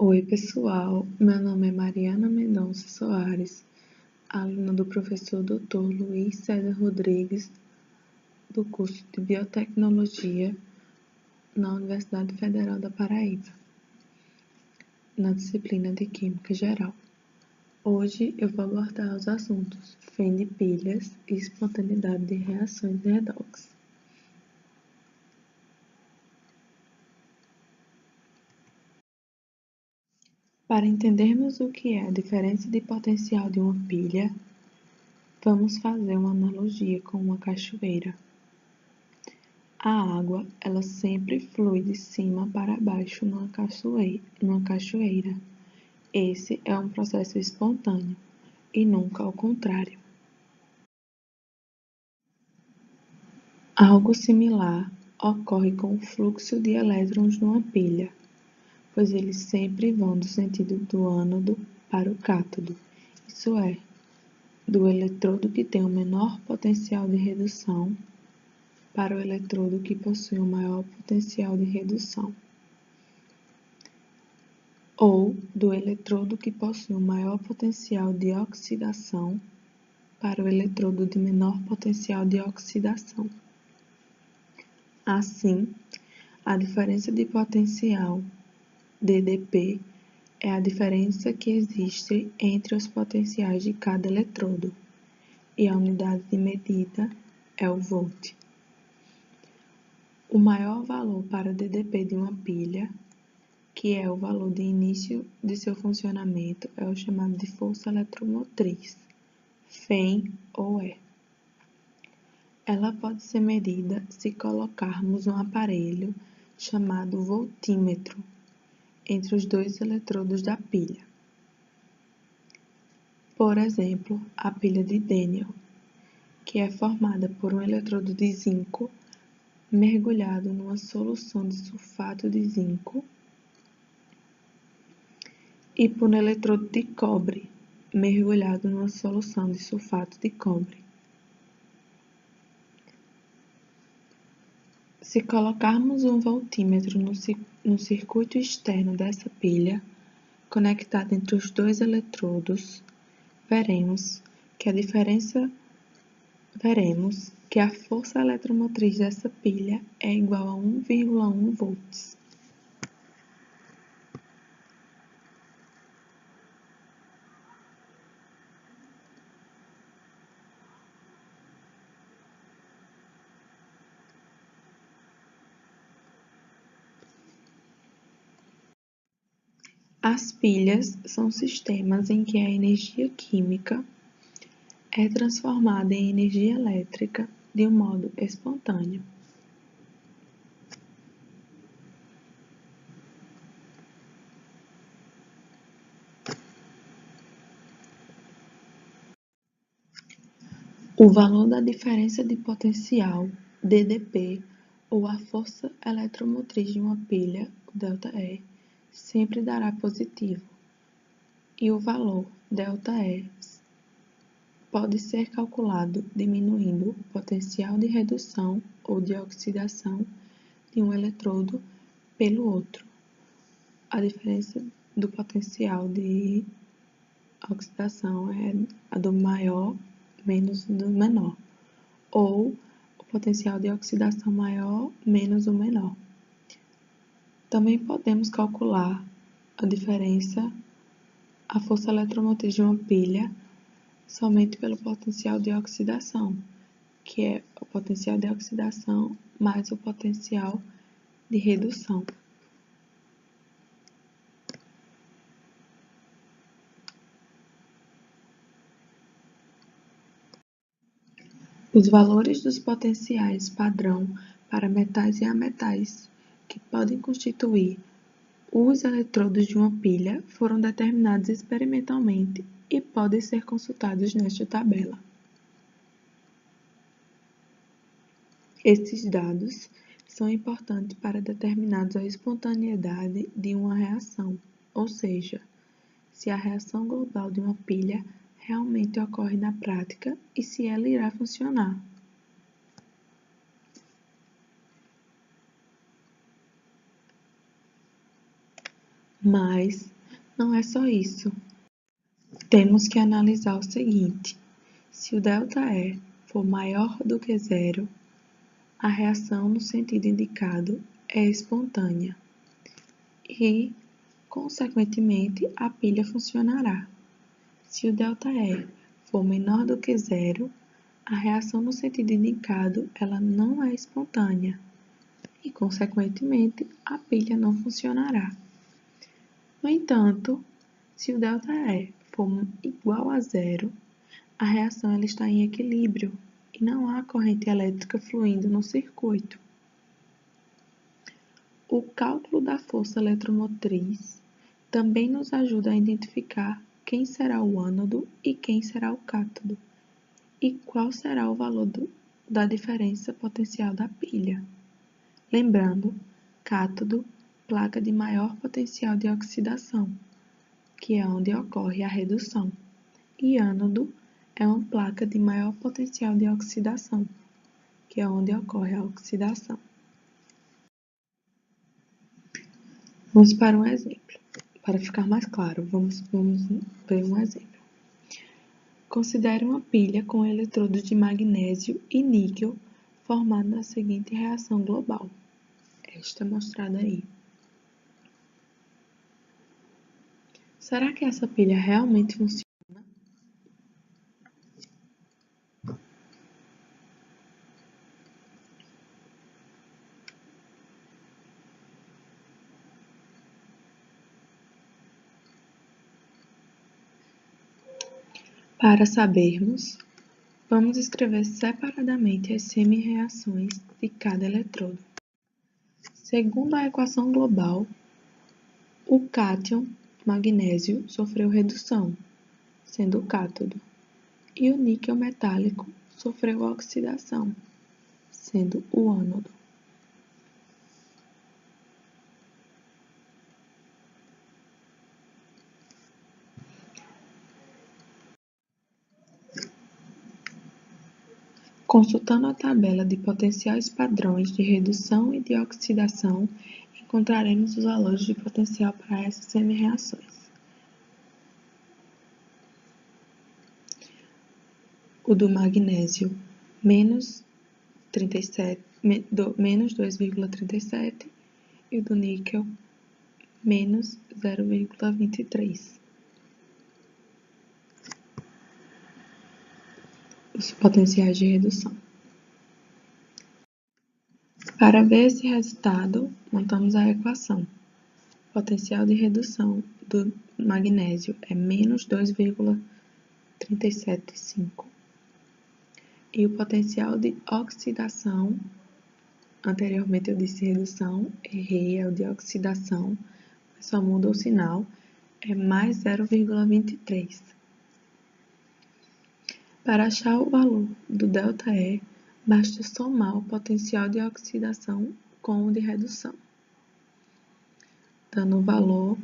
Oi, pessoal. Meu nome é Mariana Mendonça Soares, aluna do professor Dr. Luiz César Rodrigues, do curso de Biotecnologia na Universidade Federal da Paraíba, na disciplina de Química Geral. Hoje eu vou abordar os assuntos fim de pilhas e espontaneidade de reações redox. Para entendermos o que é a diferença de potencial de uma pilha, vamos fazer uma analogia com uma cachoeira. A água, ela sempre flui de cima para baixo numa cachoeira. Esse é um processo espontâneo e nunca ao contrário. Algo similar ocorre com o fluxo de elétrons numa pilha, pois eles sempre vão do sentido do ânodo para o cátodo, isso é, do eletrodo que tem o menor potencial de redução para o eletrodo que possui o maior potencial de redução, ou do eletrodo que possui o maior potencial de oxidação para o eletrodo de menor potencial de oxidação. Assim, a diferença de potencial, DDP, é a diferença que existe entre os potenciais de cada eletrodo, e a unidade de medida é o volt. O maior valor para DDP de uma pilha, que é o valor de início de seu funcionamento, é o chamado de força eletromotriz, FEM ou E. Ela pode ser medida se colocarmos um aparelho chamado voltímetro entre os dois eletrodos da pilha. Por exemplo, a pilha de Daniell, que é formada por um eletrodo de zinco mergulhado numa solução de sulfato de zinco e por um eletrodo de cobre mergulhado numa solução de sulfato de cobre. Se colocarmos um voltímetro no circuito externo dessa pilha, conectado entre os dois eletrodos, veremos que a força eletromotriz dessa pilha é igual a 1,1 volts. As pilhas são sistemas em que a energia química é transformada em energia elétrica de um modo espontâneo. O valor da diferença de potencial, DDP, ou a força eletromotriz de uma pilha, o ΔE, sempre dará positivo, e o valor ΔE pode ser calculado diminuindo o potencial de redução ou de oxidação de um eletrodo pelo outro. A diferença do potencial de oxidação é a do maior menos do menor, ou o potencial de oxidação maior menos o menor. Também podemos calcular a força eletromotriz de uma pilha, somente pelo potencial de oxidação, que é o potencial de oxidação mais o potencial de redução. Os valores dos potenciais padrão para metais e ametais, que podem constituir os eletrodos de uma pilha, foram determinados experimentalmente e podem ser consultados nesta tabela. Estes dados são importantes para determinarmos a espontaneidade de uma reação, ou seja, se a reação global de uma pilha realmente ocorre na prática e se ela irá funcionar. Mas não é só isso. Temos que analisar o seguinte: se o ΔE for maior do que zero, a reação no sentido indicado é espontânea e, consequentemente, a pilha funcionará. Se o ΔE for menor do que zero, a reação no sentido indicado ela não é espontânea e, consequentemente, a pilha não funcionará. No entanto, se o ΔE for igual a zero, a reação ela está em equilíbrio e não há corrente elétrica fluindo no circuito. O cálculo da força eletromotriz também nos ajuda a identificar quem será o ânodo e quem será o cátodo, e qual será o valor da diferença potencial da pilha. Lembrando, cátodo, placa de maior potencial de oxidação, que é onde ocorre a redução, e ânodo é uma placa de maior potencial de oxidação, que é onde ocorre a oxidação. Vamos para um exemplo. Para ficar mais claro, vamos ver um exemplo. Considere uma pilha com eletrodos de magnésio e níquel formando a seguinte reação global. Esta mostrada aí. Será que essa pilha realmente funciona? Para sabermos, vamos escrever separadamente as semi-reações de cada eletrodo. Segundo a equação global, o cátion magnésio sofreu redução, sendo o cátodo, e o níquel metálico sofreu oxidação, sendo o ânodo. Consultando a tabela de potenciais padrões de redução e de oxidação, encontraremos os valores de potencial para essas semi-reações. O do magnésio, menos 2,37 e o do níquel, menos 0,23. Os potenciais de redução. Para ver esse resultado, montamos a equação. O potencial de redução do magnésio é menos 2,375 e o potencial de oxidação, anteriormente eu disse redução, errei, é o de oxidação, só muda o sinal, é mais 0,23. Para achar o valor do ΔE, basta somar o potencial de oxidação com o de redução, dando o valor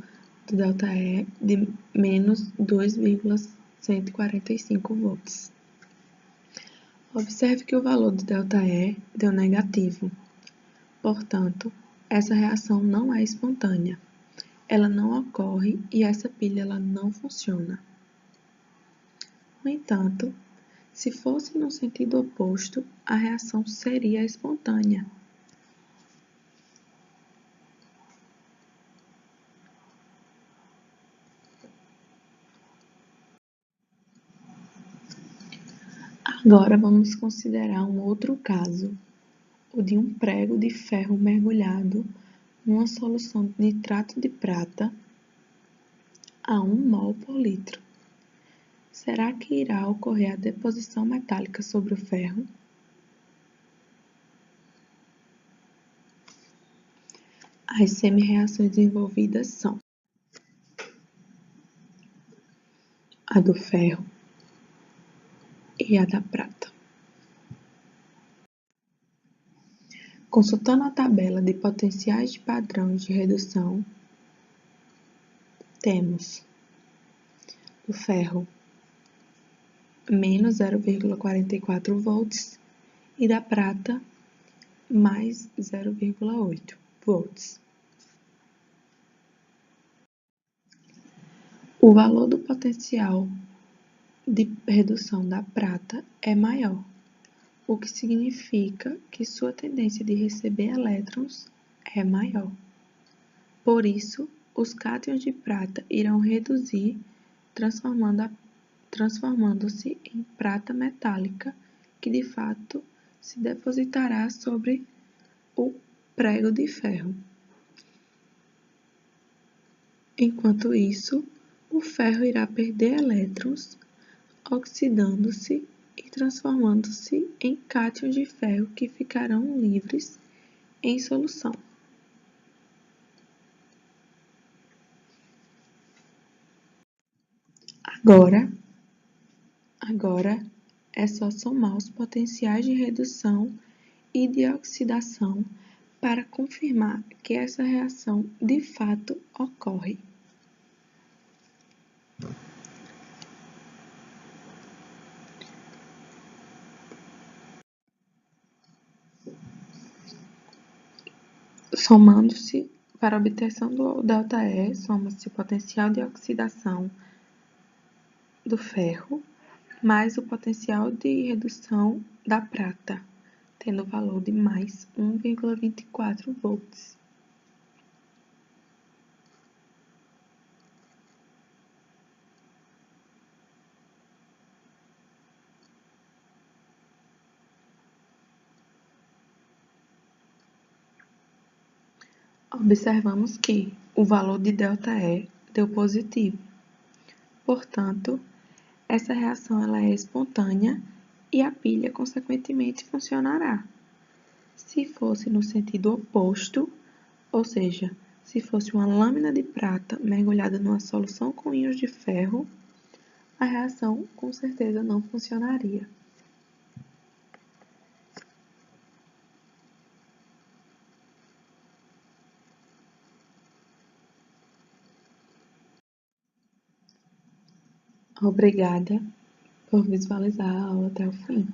do ΔE de menos 2,145 volts. Observe que o valor do ΔE deu negativo, portanto, essa reação não é espontânea, ela não ocorre e essa pilha ela não funciona. No entanto, se fosse no sentido oposto, a reação seria espontânea. Agora vamos considerar um outro caso, o de um prego de ferro mergulhado numa solução de nitrato de prata a 1 mol por litro. Será que irá ocorrer a deposição metálica sobre o ferro? As semi-reações envolvidas são a do ferro e a da prata. Consultando a tabela de potenciais de padrões de redução, temos o ferro menos 0,44 volts e da prata mais 0,8 volts. O valor do potencial de redução da prata é maior, o que significa que sua tendência de receber elétrons é maior. Por isso, os cátions de prata irão reduzir, transformando-se em prata metálica, que de fato se depositará sobre o prego de ferro. Enquanto isso, o ferro irá perder elétrons, oxidando-se e transformando-se em cátions de ferro que ficarão livres em solução. Agora é só somar os potenciais de redução e de oxidação para confirmar que essa reação de fato ocorre. Somando-se, para a obtenção do ΔE, soma-se o potencial de oxidação do ferro mais o potencial de redução da prata, tendo valor de mais 1,24 volts. Observamos que o valor de ΔE deu positivo. Portanto, essa reação ela é espontânea e a pilha, consequentemente, funcionará. Se fosse no sentido oposto, ou seja, se fosse uma lâmina de prata mergulhada numa solução com íons de ferro, a reação com certeza não funcionaria. Obrigada por visualizar a aula até o fim.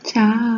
Tchau!